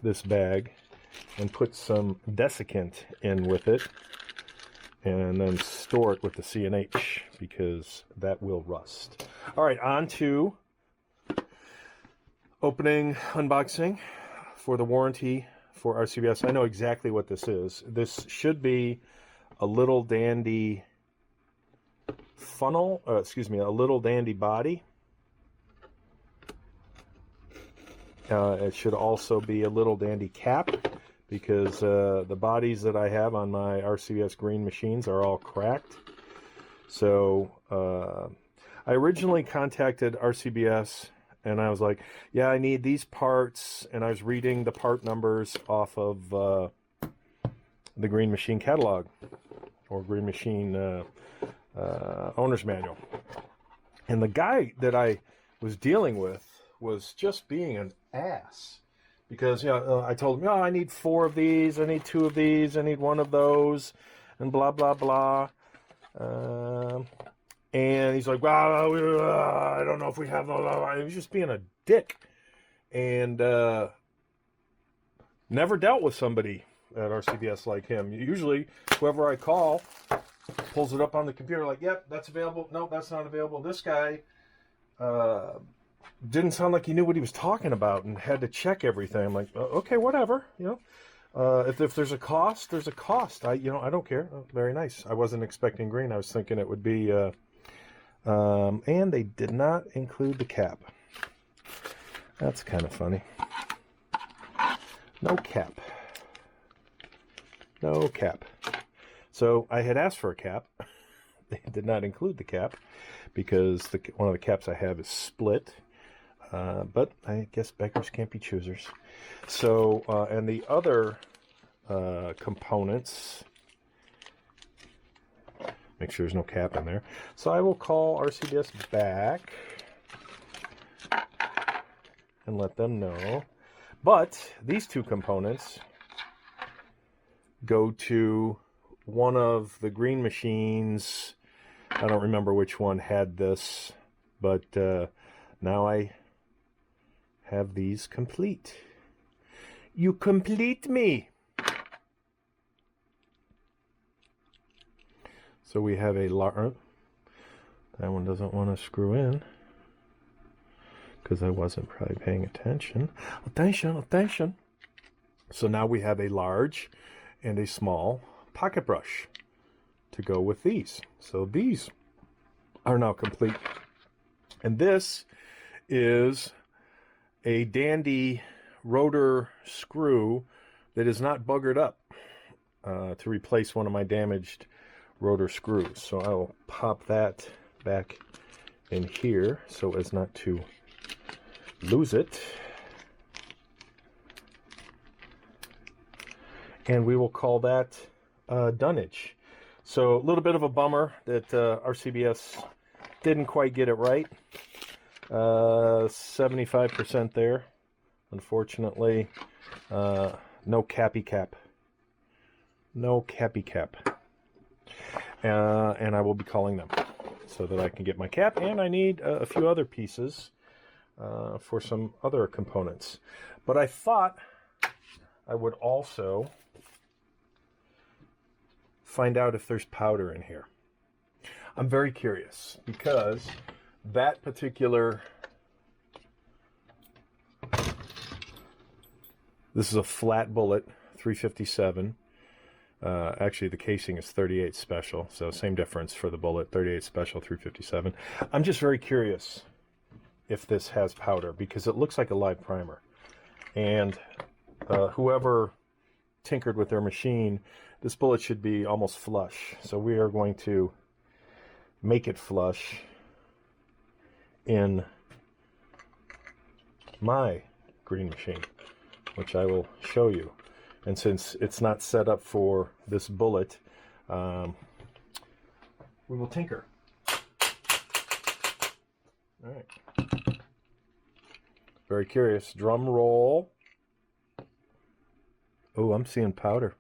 this bag and put some desiccant in with it, and then store it with the C&H because that will rust. All right, on to opening, unboxing for the warranty for RCBS. I know exactly what this is. This should be a little dandy funnel, a little dandy body. It should also be a little dandy cap, because the bodies that I have on my RCBS Green machines are all cracked. So I originally contacted RCBS and I was like, yeah, I need these parts, and I was reading the part numbers off of the Green Machine catalog, or Green Machine owner's manual. And the guy that I was dealing with was just being an ass, because I told him, I need 4 of these, I need 2 of these, I need 1 of those, and blah blah blah. And he's like, well, I don't know if we have those. He was just being a dick, and never dealt with somebody at RCBS like him. Usually whoever I call pulls it up on the computer like, yep, that's available, no, that's not available. This guy didn't sound like he knew what he was talking about and had to check everything. I'm like, okay, whatever, if there's a cost, there's a cost. I don't care. Oh, very nice. I wasn't expecting green. I was thinking it would be and they did not include the cap. That's kind of funny. No cap. No cap. So I had asked for a cap. They did not include the cap because one of the caps I have is split. But I guess beggars can't be choosers. So, and the other components, make sure there's no cap in there. So I will call RCBS back and let them know. But these 2 components go to one of the Green machines. I don't remember which one had this, but now I have these complete. You complete me. So we have a large. That one doesn't want to screw in because I wasn't probably paying attention. Attention. So now we have a large and a small pocket brush to go with these. So these are now complete. And this is a dandy rotor screw that is not buggered up to replace one of my damaged rotor screws. So I will pop that back in here so as not to lose it. And we will call that dunnage. So a little bit of a bummer that RCBS didn't quite get it right. 75% there. Unfortunately, no cappy cap. No cappy cap. And I will be calling them so that I can get my cap, and I need a few other pieces for some other components. But I thought I would also find out if there's powder in here. I'm very curious because that particular, this is a flat bullet 357. Actually, the casing is 38 special, so same difference for the bullet, 38 special, 357. I'm just very curious if this has powder because it looks like a live primer. And whoever tinkered with their machine, this bullet should be almost flush. So we are going to make it flush in my Green Machine, which I will show you. And since it's not set up for this bullet, we will tinker. All right. Very curious. Drum roll. Oh, I'm seeing powder.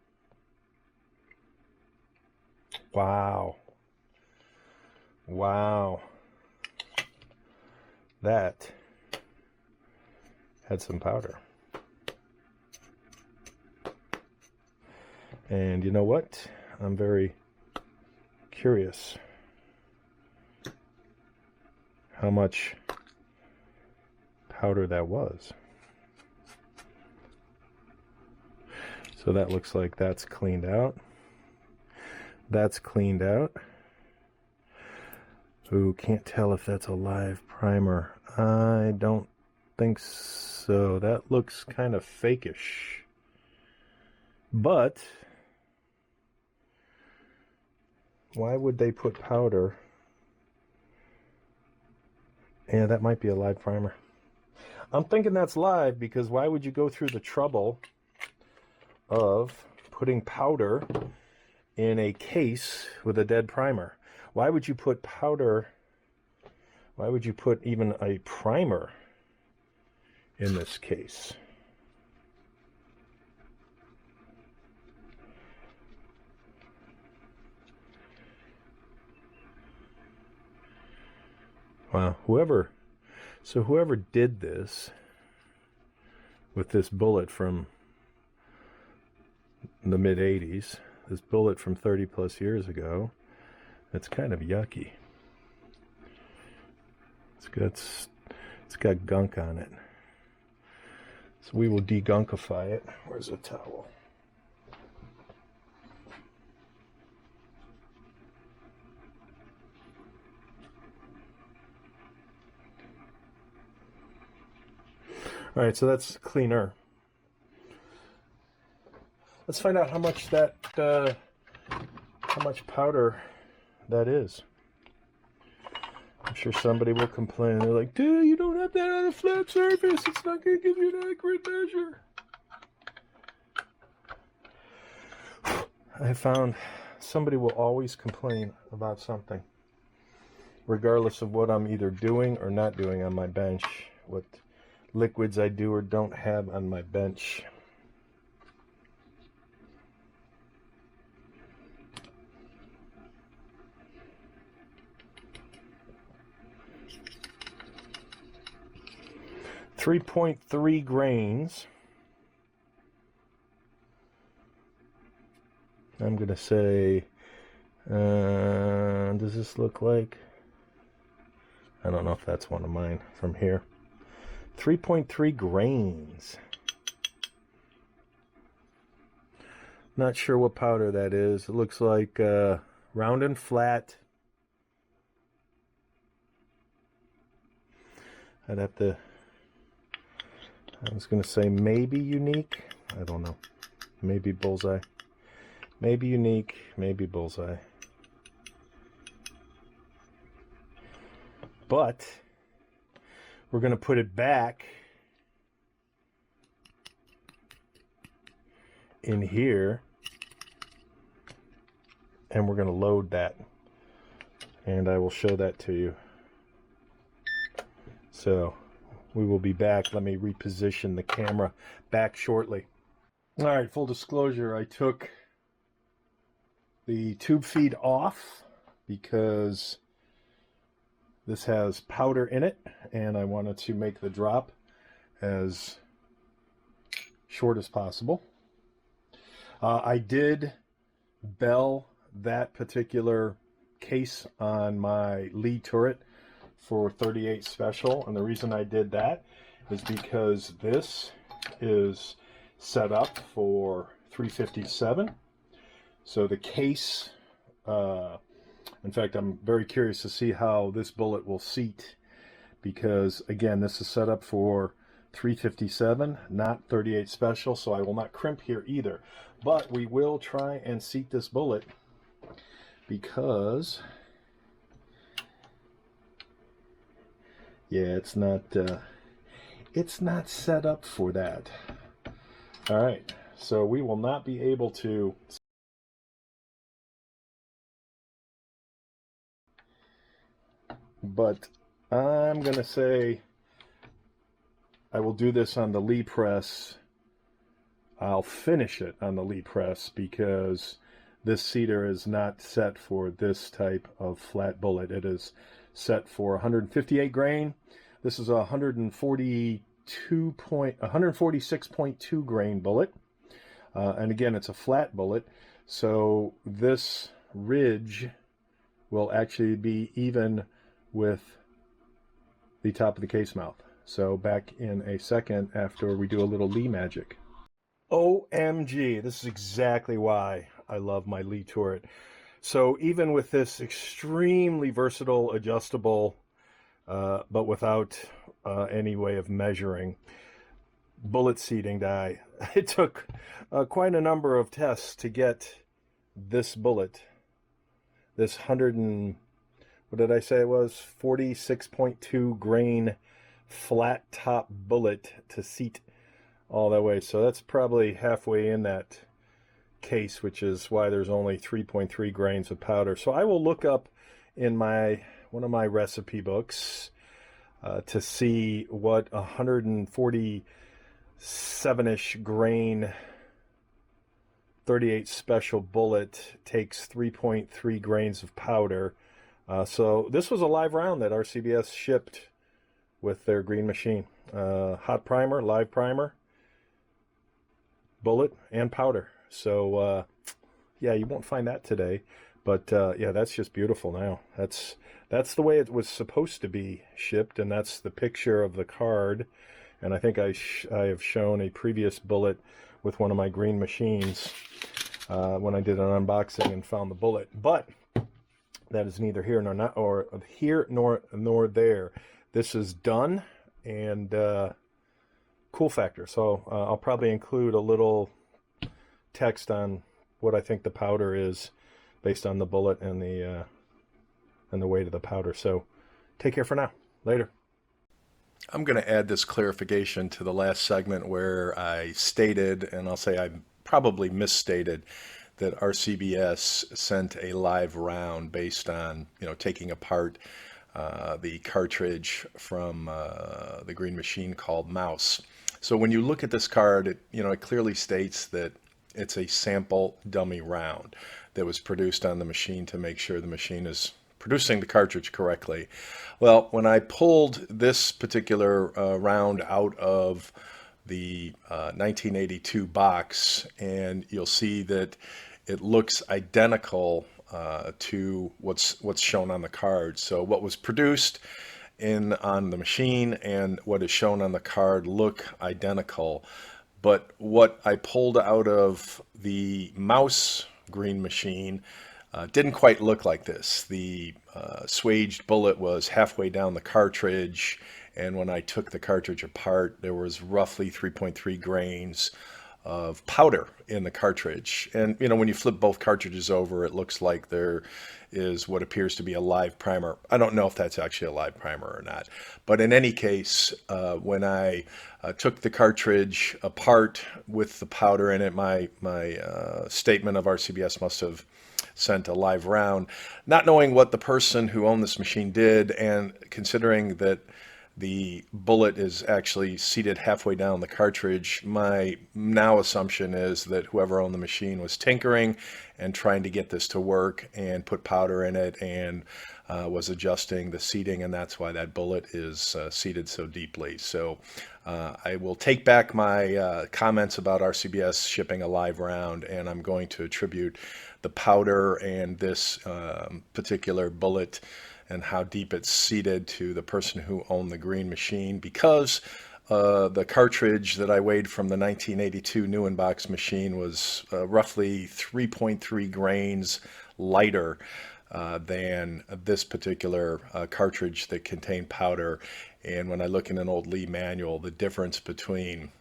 Wow. Wow. That had some powder. And you know what? I'm very curious how much powder that was. So that looks like that's cleaned out. That's cleaned out. Ooh, can't tell if that's a live primer. I don't think so. That looks kind of fakish. But why would they put powder? Yeah, that might be a live primer. I'm thinking that's live, because why would you go through the trouble of putting powder in a case with a dead primer? Why would you put powder? Why would you put even a primer in this case? Wow, whoever did this with this bullet from the mid-80s, this bullet from 30 plus years ago, it's kind of yucky. It's got gunk on it. So we will degunkify it. Where's the towel? All right, so that's cleaner. Let's find out how much how much powder that is. I'm sure somebody will complain. They're like, dude, you don't have that on a flat surface. It's not going to give you an accurate measure. I found somebody will always complain about something, regardless of what I'm either doing or not doing on my bench, what liquids I do or don't have on my bench. .3 grains. I'm gonna say, does this look like, I don't know if that's one of mine from here. 3.3 grains. Not sure what powder that is. It looks like round and flat. I'd have to, I was going to say maybe unique. I don't know. Maybe bullseye. Maybe unique. Maybe bullseye. But we're going to put it back in here, and we're going to load that, and I will show that to you. So we will be back. Let me reposition the camera back shortly. All right, full disclosure, I took the tube feed off because this has powder in it, and I wanted to make the drop as short as possible. I did bell that particular case on my lead turret for 38 special, and the reason I did that is because this is set up for 357. So the case, in fact, I'm very curious to see how this bullet will seat, because again, this is set up for 357, not 38 special, so I will not crimp here either. But we will try and seat this bullet, because yeah, it's not set up for that. All right, so we will not be able to. But I'm gonna say I will do this on the Lee press. I'll finish it on the Lee press, because this seater is not set for this type of flat bullet. It is set for 158 grain. This is a 146.2 grain bullet. And again, it's a flat bullet, so this ridge will actually be even with the top of the case mouth. So back in a second after we do a little Lee magic. OMG, this is exactly why I love my Lee turret. So even with this extremely versatile, adjustable, but without any way of measuring, bullet seating die, it took quite a number of tests to get this bullet, this 100 and, what did I say it was, 46.2 grain flat top bullet to seat all that way. So that's probably halfway in that case, which is why there's only 3.3 grains of powder. So I will look up in one of my recipe books to see what 147-ish grain 38 special bullet takes 3.3 grains of powder. So this was a live round that RCBS shipped with their Green Machine. Hot primer, live primer, bullet, and powder. So yeah, you won't find that today, but yeah, that's just beautiful now. That's the way it was supposed to be shipped, and that's the picture of the card. And I think I have shown a previous bullet with one of my Green Machines when I did an unboxing and found the bullet. But that is neither here nor there. This is done, and cool factor. So I'll probably include a little text on what I think the powder is based on the bullet and the weight of the powder. So take care for now. Later. I'm going to add this clarification to the last segment where I stated, and I'll say I probably misstated, that RCBS sent a live round based on, taking apart the cartridge from the Green Machine called Mouse. So when you look at this card, it clearly states that it's a sample dummy round that was produced on the machine to make sure the machine is producing the cartridge correctly. Well, when I pulled this particular round out of the 1982 box, and you'll see that it looks identical to what's shown on the card. So what was produced on the machine and what is shown on the card look identical. But what I pulled out of the Mouse Green Machine didn't quite look like this. The swaged bullet was halfway down the cartridge, and when I took the cartridge apart, there was roughly 3.3 grains of powder in the cartridge. And when you flip both cartridges over, it looks like there is what appears to be a live primer. I don't know if that's actually a live primer or not, but in any case, when I took the cartridge apart with the powder in it, my statement of RCBS must have sent a live round, not knowing what the person who owned this machine did, and considering that the bullet is actually seated halfway down the cartridge, my now assumption is that whoever owned the machine was tinkering and trying to get this to work and put powder in it, and was adjusting the seating, and that's why that bullet is seated so deeply. So I will take back my comments about RCBS shipping a live round, and I'm going to attribute the powder and this particular bullet and how deep it's seated to the person who owned the Green Machine, because the cartridge that I weighed from the 1982 new in-box machine was roughly 3.3 grains lighter than this particular cartridge that contained powder. And when I look in an old Lee manual, the difference between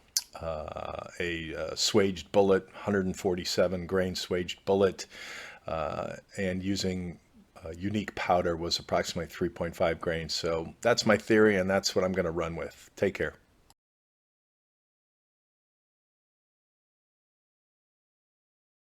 a swaged bullet, 147 grain swaged bullet, and using unique powder was approximately 3.5 grains. So that's my theory, and that's what I'm going to run with. Take care.